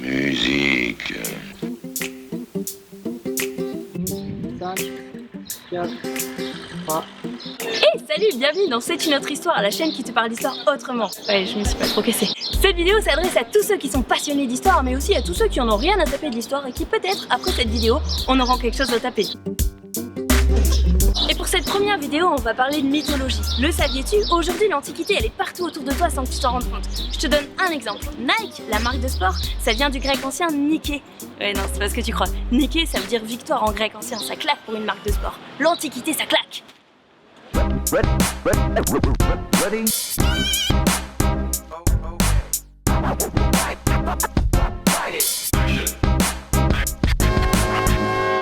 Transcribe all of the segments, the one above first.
Musique. 5, 4, 3. Hey, salut, bienvenue dans C'est une autre histoire, la chaîne qui te parle d'histoire autrement. Ouais, je me suis pas trop cassée. Cette vidéo s'adresse à tous ceux qui sont passionnés d'histoire, mais aussi à tous ceux qui en ont rien à taper de l'histoire et qui peut-être, après cette vidéo, en auront quelque chose à taper. Et pour cette première vidéo, on va parler de mythologie. Le saviez-tu? Aujourd'hui, l'Antiquité, elle est partout autour de toi sans que tu t'en rendes compte. Je te donne un exemple. Nike, la marque de sport, ça vient du grec ancien Nike. Ouais, non, c'est pas ce que tu crois. Nike, ça veut dire victoire en grec ancien. Ça claque pour une marque de sport. L'Antiquité, ça claque. Ready?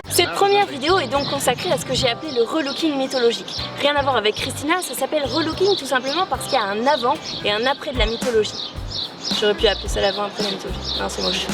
Cette première vidéo est donc consacrée à ce que j'ai appelé le relooking mythologique. Rien à voir avec Christina, ça s'appelle relooking tout simplement parce qu'il y a un avant et un après de la mythologie. J'aurais pu appeler ça l'avant après la mythologie. Non, c'est moche.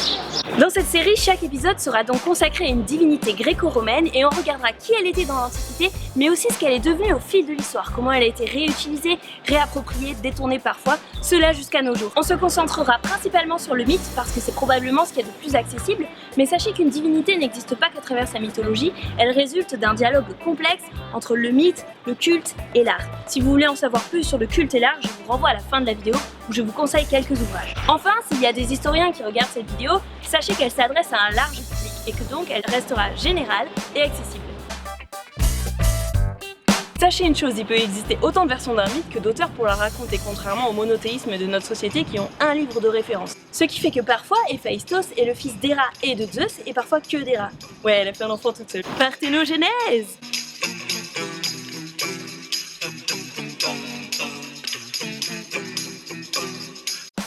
Dans cette série, chaque épisode sera donc consacré à une divinité gréco-romaine et on regardera qui elle était dans l'Antiquité, mais aussi ce qu'elle est devenue au fil de l'histoire, comment elle a été réutilisée, réappropriée, détournée parfois, cela jusqu'à nos jours. On se concentrera principalement sur le mythe parce que c'est probablement ce qu'il y a de plus accessible, mais sachez qu'une divinité n'existe pas qu'à travers sa mythologie, elle résulte d'un dialogue complexe entre le mythe, le culte et l'art. Si vous voulez en savoir plus sur le culte et l'art, je vous renvoie à la fin de la vidéo où je vous conseille quelques ouvrages. Enfin, s'il y a des historiens qui regardent cette vidéo, sachez qu'elle s'adresse à un large public et que donc elle restera générale et accessible. Sachez une chose, il peut exister autant de versions d'un mythe que d'auteurs pour la raconter, contrairement au monothéisme de notre société qui ont un livre de référence. Ce qui fait que parfois, Héphaïstos est le fils d'Héra et de Zeus et parfois que d'Héra. Ouais, elle a fait un enfant toute seule. Parthénogenèse!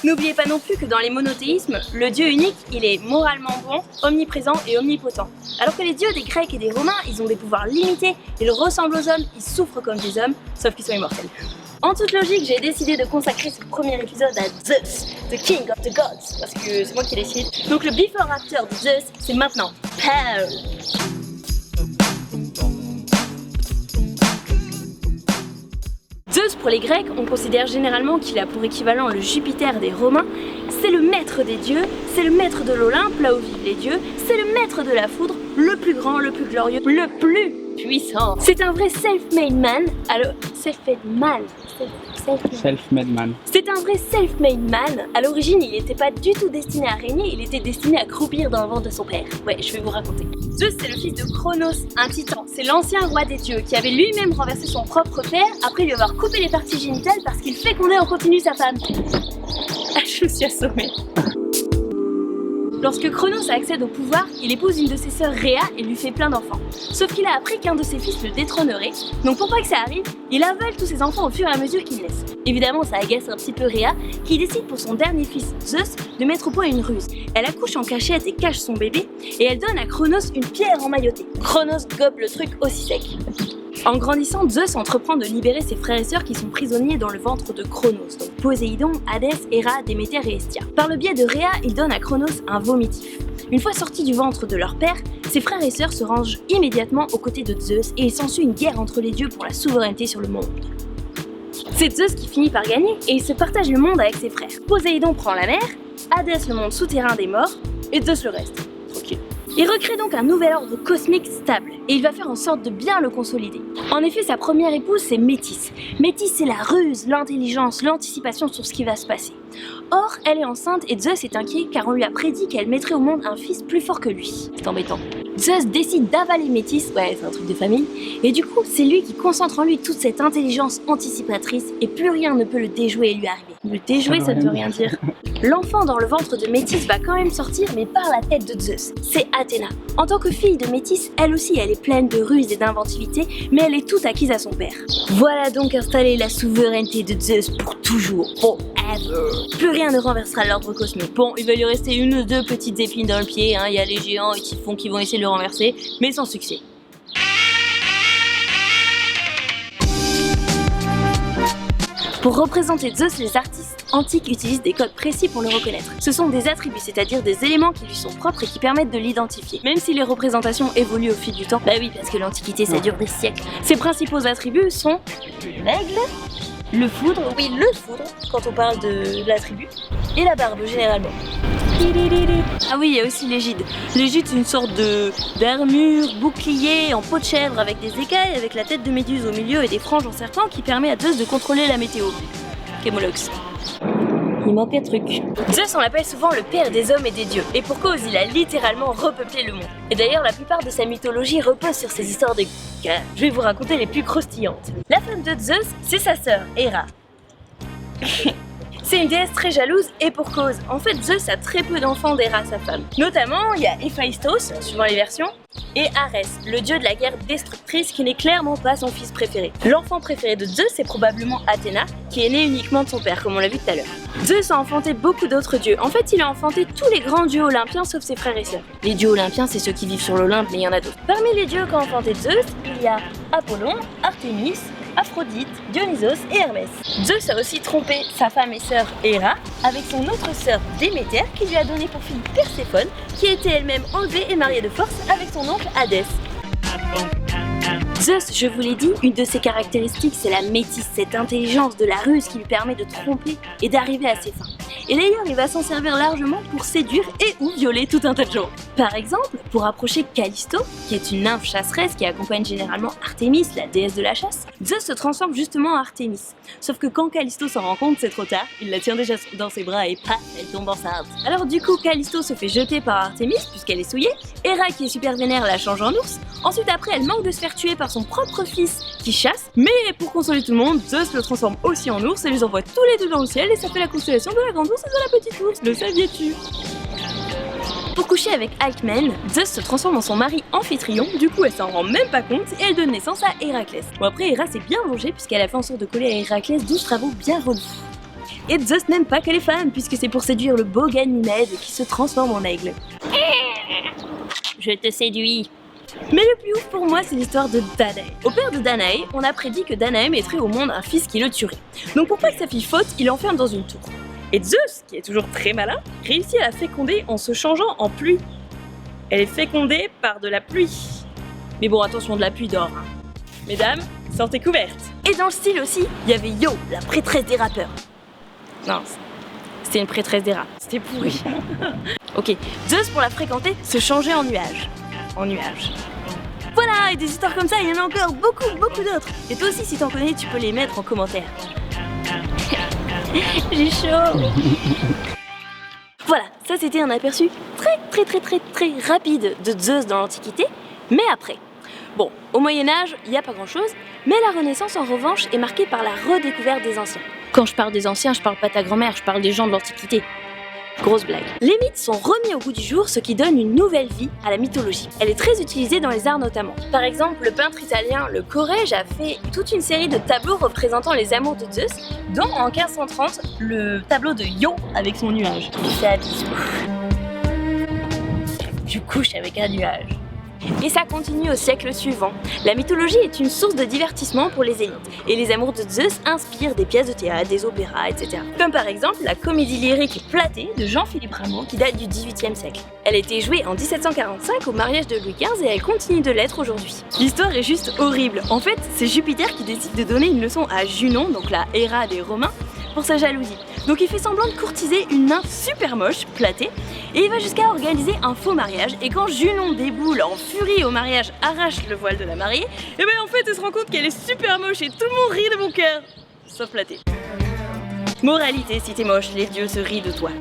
N'oubliez pas non plus que dans les monothéismes, le dieu unique, il est moralement bon, omniprésent et omnipotent. Alors que les dieux des Grecs et des Romains, ils ont des pouvoirs limités, ils ressemblent aux hommes, ils souffrent comme des hommes, sauf qu'ils sont immortels. En toute logique, j'ai décidé de consacrer ce premier épisode à Zeus, the king of the gods, parce que c'est moi qui décide. Donc le before after de Zeus, c'est maintenant. Pow! Zeus, pour les Grecs, on considère généralement qu'il a pour équivalent le Jupiter des Romains. C'est le maître des dieux, c'est le maître de l'Olympe, là où vivent les dieux, c'est le maître de la foudre, le plus grand, le plus glorieux, le plus puissant. C'est un vrai self-made man. Alors, self-made man. Self-made man. C'est un vrai self-made man. À l'origine, il n'était pas du tout destiné à régner, il était destiné à croupir dans le ventre de son père. Ouais, je vais vous raconter. Zeus, c'est le fils de Cronos, un titan. C'est l'ancien roi des dieux qui avait lui-même renversé son propre père après lui avoir coupé les parties génitales parce qu'il fécondait en continu sa femme. Ah, je me suis assommée. Lorsque Cronos accède au pouvoir, il épouse une de ses sœurs Rhea et lui fait plein d'enfants. Sauf qu'il a appris qu'un de ses fils le détrônerait, donc pour pas que ça arrive, il avale tous ses enfants au fur et à mesure qu'il laisse. Évidemment, ça agace un petit peu Rhea, qui décide pour son dernier fils, Zeus, de mettre au point une ruse. Elle accouche en cachette et cache son bébé, et elle donne à Cronos une pierre emmaillotée. Cronos gobe le truc aussi sec. En grandissant, Zeus entreprend de libérer ses frères et sœurs qui sont prisonniers dans le ventre de Cronos, donc Poséidon, Hadès, Héra, Déméter et Hestia. Par le biais de Rhea, il donne à Cronos un vomitif. Une fois sortis du ventre de leur père, ses frères et sœurs se rangent immédiatement aux côtés de Zeus et il s'ensuit une guerre entre les dieux pour la souveraineté sur le monde. C'est Zeus qui finit par gagner et il se partage le monde avec ses frères. Poséidon prend la mer, Hadès le monde souterrain des morts et Zeus le reste. Tranquille. Il recrée donc un nouvel ordre cosmique stable et il va faire en sorte de bien le consolider. En effet, sa première épouse, c'est Métis. Métis, c'est la ruse, l'intelligence, l'anticipation sur ce qui va se passer. Or, elle est enceinte et Zeus est inquiet car on lui a prédit qu'elle mettrait au monde un fils plus fort que lui. C'est embêtant. Zeus décide d'avaler Métis, ouais, c'est un truc de famille, et du coup, c'est lui qui concentre en lui toute cette intelligence anticipatrice et plus rien ne peut le déjouer et lui arriver. Le déjouer, ça ne veut rien dire. L'enfant dans le ventre de Métis va quand même sortir, mais par la tête de Zeus. C'est Athéna. En tant que fille de Métis, elle aussi, elle est pleine de ruse et d'inventivité, mais elle est toute acquise à son père. Voilà donc installée la souveraineté de Zeus pour toujours, forever. Plus rien ne renversera l'ordre cosmique. Bon, il va lui rester une ou deux petites épines dans le pied, hein. Il y a les géants qui vont essayer de le renverser, mais sans succès. Pour représenter Zeus, les artistes antiques utilisent des codes précis pour le reconnaître. Ce sont des attributs, c'est-à-dire des éléments qui lui sont propres et qui permettent de l'identifier. Même si les représentations évoluent au fil du temps, bah oui, parce que l'Antiquité ça dure des siècles. Ses principaux attributs sont l'aigle, le foudre, oui le foudre, quand on parle de l'attribut, et la barbe généralement. Ah oui, il y a aussi l'égide. L'égide, c'est une sorte d'armure, bouclier en peau de chèvre avec des écailles, avec la tête de méduse au milieu et des franges en serpent qui permet à Zeus de contrôler la météo. Kémolox. Il manque un truc. Zeus, on l'appelle souvent le père des hommes et des dieux. Et pour cause, il a littéralement repeuplé le monde. Et d'ailleurs, la plupart de sa mythologie repose sur ces histoires de... Je vais vous raconter les plus croustillantes. La femme de Zeus, c'est sa sœur, Héra. C'est une déesse très jalouse et pour cause. En fait, Zeus a très peu d'enfants d'Héra, sa femme. Notamment, il y a Héphaïstos, suivant les versions, et Arès, le dieu de la guerre destructrice qui n'est clairement pas son fils préféré. L'enfant préféré de Zeus, c'est probablement Athéna, qui est née uniquement de son père, comme on l'a vu tout à l'heure. Zeus a enfanté beaucoup d'autres dieux. En fait, il a enfanté tous les grands dieux olympiens sauf ses frères et sœurs. Les dieux olympiens, c'est ceux qui vivent sur l'Olympe, mais il y en a d'autres. Parmi les dieux qu'a enfanté Zeus, il y a Apollon, Artémis, Aphrodite, Dionysos et Hermès. Zeus a aussi trompé sa femme et sœur Héra avec son autre sœur Déméter qui lui a donné pour fille Perséphone qui a été elle-même enlevée et mariée de force avec son oncle Hadès. Zeus, je vous l'ai dit, une de ses caractéristiques c'est la métisse, cette intelligence de la ruse qui lui permet de tromper et d'arriver à ses fins. Et d'ailleurs, il va s'en servir largement pour séduire et ou violer tout un tas de gens. Par exemple, pour approcher Callisto, qui est une nymphe chasseresse qui accompagne généralement Artémis, la déesse de la chasse, Zeus se transforme justement en Artémis. Sauf que quand Callisto s'en rend compte, c'est trop tard, il la tient déjà dans ses bras et paf, elle tombe enceinte. Alors du coup, Callisto se fait jeter par Artémis puisqu'elle est souillée, Héra qui est super vénère la change en ours, ensuite après elle manque de se faire tuer par son propre fils qui chasse, mais pour consoler tout le monde, Zeus le transforme aussi en ours et les envoie tous les deux dans le ciel et ça fait la constellation de la grande ours et de la petite ours, le saviez-tu? Pour coucher avec Alcmène, Zeus se transforme en son mari Amphitryon, du coup elle s'en rend même pas compte et elle donne naissance à Héraclès. Bon après Héra s'est bien vengée puisqu'elle a fait en sorte de coller à Héraclès 12 travaux bien relous. Et Zeus n'aime pas que les femmes puisque c'est pour séduire le beau Ganymède qui se transforme en aigle. Je te séduis. Mais le plus ouf pour moi, c'est l'histoire de Danaé. Au père de Danaé, on a prédit que Danaé mettrait au monde un fils qui le tuerait. Donc pour pas que sa fille faute, il l'enferme dans une tour. Et Zeus, qui est toujours très malin, réussit à la féconder en se changeant en pluie. Elle est fécondée par de la pluie. Mais bon, attention, de la pluie d'or. Hein. Mesdames, sortez couvertes. Et dans le style aussi, il y avait Yo, la prêtresse des rappeurs. Non, c'était une prêtresse des rats. C'était pourri. Ok, Zeus, pour la fréquenter, se changeait en nuage. En nuage. Voilà, et des histoires comme ça, il y en a encore beaucoup d'autres. Et toi aussi, si t'en connais, tu peux les mettre en commentaire. J'ai chaud. Voilà, ça c'était un aperçu très rapide de Zeus dans l'Antiquité. Mais après, bon, au Moyen-Âge, il n'y a pas grand-chose, mais la Renaissance, en revanche, est marquée par la redécouverte des anciens. Quand je parle des anciens, je parle pas de ta grand-mère, je parle des gens de l'Antiquité. Grosse blague. Les mythes sont remis au goût du jour, ce qui donne une nouvelle vie à la mythologie. Elle est très utilisée dans les arts notamment. Par exemple, le peintre italien Le Corrège a fait toute une série de tableaux représentant les amours de Zeus, dont en 1530, le tableau de Io avec son nuage. C'est un bisou. Je couche avec un nuage. Et ça continue au siècle suivant. La mythologie est une source de divertissement pour les élites, et les amours de Zeus inspirent des pièces de théâtre, des opéras, etc. Comme par exemple la comédie lyrique Platée de Jean-Philippe Rameau qui date du XVIIIe siècle. Elle a été jouée en 1745 au mariage de Louis XV et elle continue de l'être aujourd'hui. L'histoire est juste horrible. En fait, c'est Jupiter qui décide de donner une leçon à Junon, donc la Héra des Romains, pour sa jalousie. Donc il fait semblant de courtiser une nymphe super moche, Platée, et il va jusqu'à organiser un faux mariage, et quand Junon déboule en furie au mariage, arrache le voile de la mariée, et ben en fait elle se rend compte qu'elle est super moche et tout le monde rit de mon cœur, sauf Platée. Moralité, si t'es moche, les dieux se rient de toi.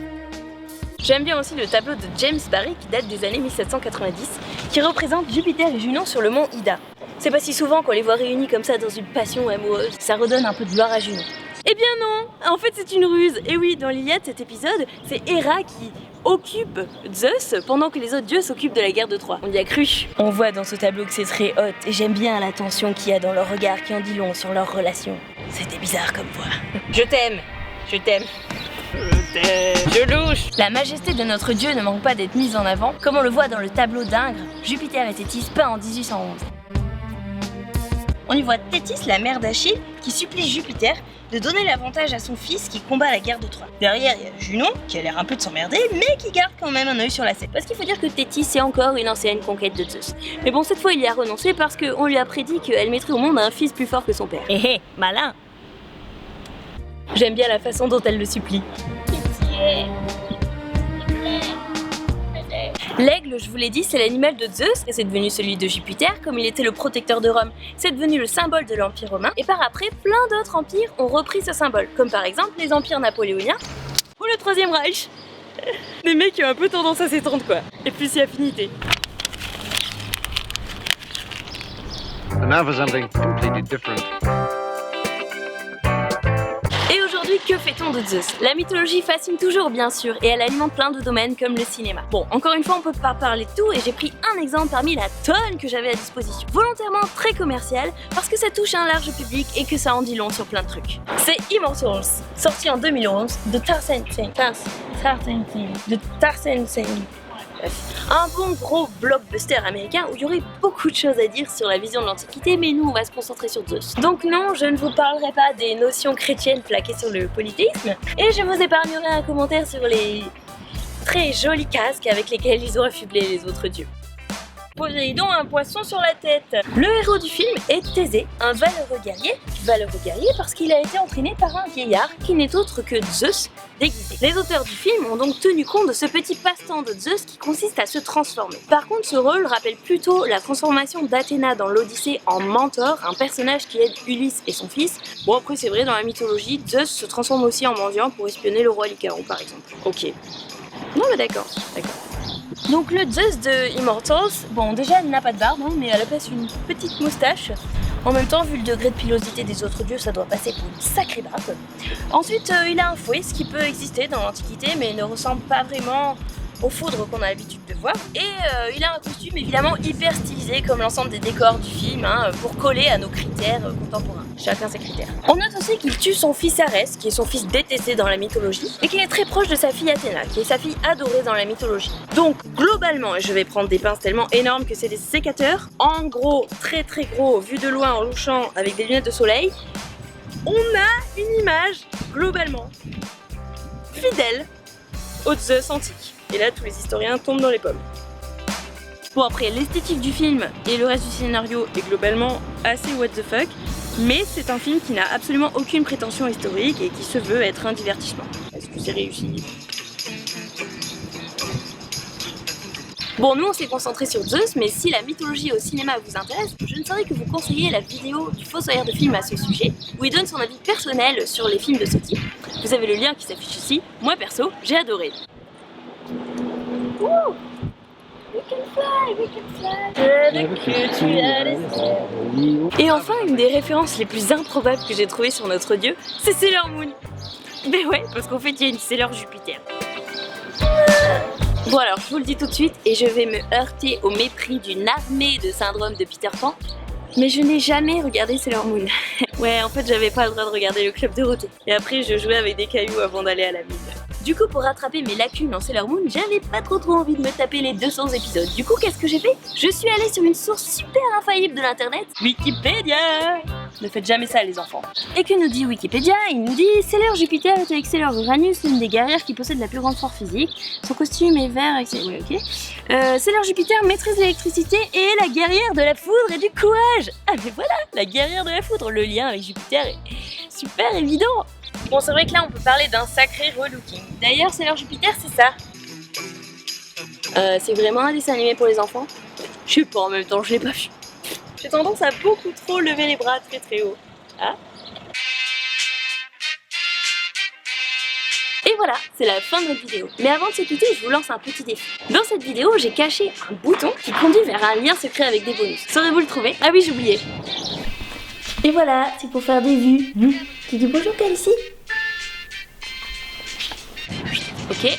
J'aime bien aussi le tableau de James Barrie qui date des années 1790, qui représente Jupiter et Junon sur le mont Ida. C'est pas si souvent qu'on les voit réunis comme ça dans une passion amoureuse, ça redonne un peu de gloire à Junon. Eh bien non, en fait c'est une ruse. Et oui, dans l'Iliade, cet épisode, c'est Héra qui occupe Zeus pendant que les autres dieux s'occupent de la guerre de Troie. On y a cru. On voit dans ce tableau que c'est très hot et j'aime bien la tension qu'il y a dans leur regard qui en dit long sur leur relation. C'était bizarre comme voix. Je t'aime. Je t'aime. Je t'aime. Je louche. La majesté de notre dieu ne manque pas d'être mise en avant, comme on le voit dans le tableau d'Ingres, Jupiter et Thétis peint en 1811. On y voit Thétis, la mère d'Achille, qui supplie Jupiter de donner l'avantage à son fils qui combat la guerre de Troie. Derrière, il y a Junon, qui a l'air un peu de s'emmerder, mais qui garde quand même un œil sur la scène. Parce qu'il faut dire que Thétis est encore une ancienne conquête de Zeus. Mais bon, cette fois, il y a renoncé parce qu'on lui a prédit qu'elle mettrait au monde un fils plus fort que son père. Hé hé, malin. J'aime bien la façon dont elle le supplie. Pitié. L'aigle, je vous l'ai dit, c'est l'animal de Zeus, et c'est devenu celui de Jupiter, comme il était le protecteur de Rome, c'est devenu le symbole de l'Empire romain, et par après, plein d'autres empires ont repris ce symbole, comme par exemple les empires napoléoniens, ou le Troisième Reich. Des mecs qui ont un peu tendance à s'étendre quoi, et plus si affinité. And now for something completely different. Et aujourd'hui, que fait-on de Zeus? La mythologie fascine toujours bien sûr, et elle alimente plein de domaines comme le cinéma. Bon, encore une fois, on peut pas parler de tout, et j'ai pris un exemple parmi la tonne que j'avais à disposition. Volontairement très commercial, parce que ça touche un large public et que ça en dit long sur plein de trucs. C'est Immortals, sorti en 2011 de Tarzan Singh. Un bon gros blockbuster américain où il y aurait beaucoup de choses à dire sur la vision de l'Antiquité, mais nous on va se concentrer sur Zeus. Donc non, je ne vous parlerai pas des notions chrétiennes plaquées sur le polythéisme, et je vous épargnerai un commentaire sur les très jolis casques avec lesquels ils ont affublé les autres dieux. Poséidon a un poisson sur la tête. Le héros du film est Thésée, un valeureux guerrier parce qu'il a été entraîné par un vieillard qui n'est autre que Zeus déguisé. Les auteurs du film ont donc tenu compte de ce petit passe-temps de Zeus qui consiste à se transformer. Par contre, ce rôle rappelle plutôt la transformation d'Athéna dans l'Odyssée en mentor, un personnage qui aide Ulysse et son fils. Bon après c'est vrai, dans la mythologie, Zeus se transforme aussi en mendiant pour espionner le roi Lycaon par exemple. Ok. Non mais d'accord. Donc le Zeus de Immortals, bon déjà elle n'a pas de barbe, hein, mais elle a place une petite moustache. En même temps, vu le degré de pilosité des autres dieux, ça doit passer pour une sacrée barbe. Ensuite, il a un fouet, ce qui peut exister dans l'Antiquité, mais ne ressemble pas vraiment aux foudres qu'on a l'habitude de voir. Et il a un costume évidemment hyper stylisé, comme l'ensemble des décors du film, hein, pour coller à nos critères contemporains. Chacun ses critères. On note aussi qu'il tue son fils Arès, qui est son fils détesté dans la mythologie, et qu'il est très proche de sa fille Athéna, qui est sa fille adorée dans la mythologie. Donc globalement, et je vais prendre des pinces tellement énormes que c'est des sécateurs, en gros, très gros, vu de loin en louchant avec des lunettes de soleil, on a une image, globalement, fidèle au Zeus antique. Et là, tous les historiens tombent dans les pommes. Bon après, l'esthétique du film et le reste du scénario est globalement assez what the fuck, mais c'est un film qui n'a absolument aucune prétention historique et qui se veut être un divertissement. Est-ce que c'est réussi? Bon, nous on s'est concentré sur Zeus, mais si la mythologie au cinéma vous intéresse, je ne saurais que vous conseiller la vidéo du fossoyeur de film à ce sujet, où il donne son avis personnel sur les films de ce type. Vous avez le lien qui s'affiche ici. Moi perso, j'ai adoré. Ouh, we can fly. Et enfin, une des références les plus improbables que j'ai trouvées sur notre dieu, c'est Sailor Moon. Ben ouais, parce qu'en fait, il y a une Sailor Jupiter. Bon alors, je vous le dis tout de suite, et je vais me heurter au mépris d'une armée de syndromes de Peter Pan, mais je n'ai jamais regardé Sailor Moon. Ouais, en fait, j'avais pas le droit de regarder le Club Dorothée. Et après, je jouais avec des cailloux avant d'aller à la mine. Du coup, pour rattraper mes lacunes en Sailor Moon, j'avais pas trop envie de me taper les 200 épisodes. Du coup, qu'est-ce que j'ai fait? Je suis allée sur une source super infaillible de l'internet, Wikipédia. Ne faites jamais ça les enfants. Et que nous dit Wikipédia? Il nous dit Sailor Jupiter est avec Sailor Uranus, l'une des guerrières qui possède la plus grande force physique. Son costume est vert, etc. Ouais, ok. Sailor Jupiter maîtrise l'électricité et est la guerrière de la foudre et du courage. Ah mais voilà, la guerrière de la foudre. Le lien avec Jupiter est super évident. Bon, c'est vrai que là on peut parler d'un sacré relooking. D'ailleurs, Sailor Jupiter, c'est ça. C'est vraiment un dessin animé pour les enfants? Je sais pas, en même temps, je l'ai pas vu. J'ai tendance à beaucoup trop lever les bras très haut. Ah. Et voilà, c'est la fin de notre vidéo. Mais avant de se quitter, je vous lance un petit défi. Dans cette vidéo, j'ai caché un bouton qui conduit vers un lien secret avec des bonus. Saurez-vous le trouver? Ah oui, j'ai oublié. Et voilà, c'est pour faire des vues. Tu dis bonjour Calici? Ok.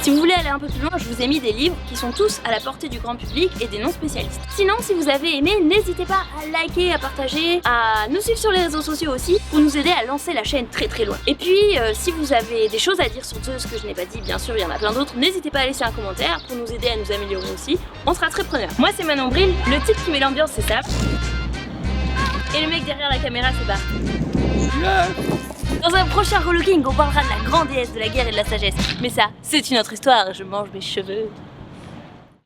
Si vous voulez aller un peu plus loin, je vous ai mis des livres qui sont tous à la portée du grand public et des non spécialistes. Sinon, si vous avez aimé, n'hésitez pas à liker, à partager, à nous suivre sur les réseaux sociaux aussi pour nous aider à lancer la chaîne très loin. Et puis, si vous avez des choses à dire sur Zeus que je n'ai pas dit, bien sûr, il y en a plein d'autres, n'hésitez pas à laisser un commentaire pour nous aider à nous améliorer aussi. On sera très preneurs. Moi, c'est Manon Bril, le type qui met l'ambiance, c'est ça. Et le mec derrière la caméra, c'est Bart. Dans un prochain relooking, on parlera de la grande déesse de la guerre et de la sagesse. Mais ça, c'est une autre histoire, je mange mes cheveux.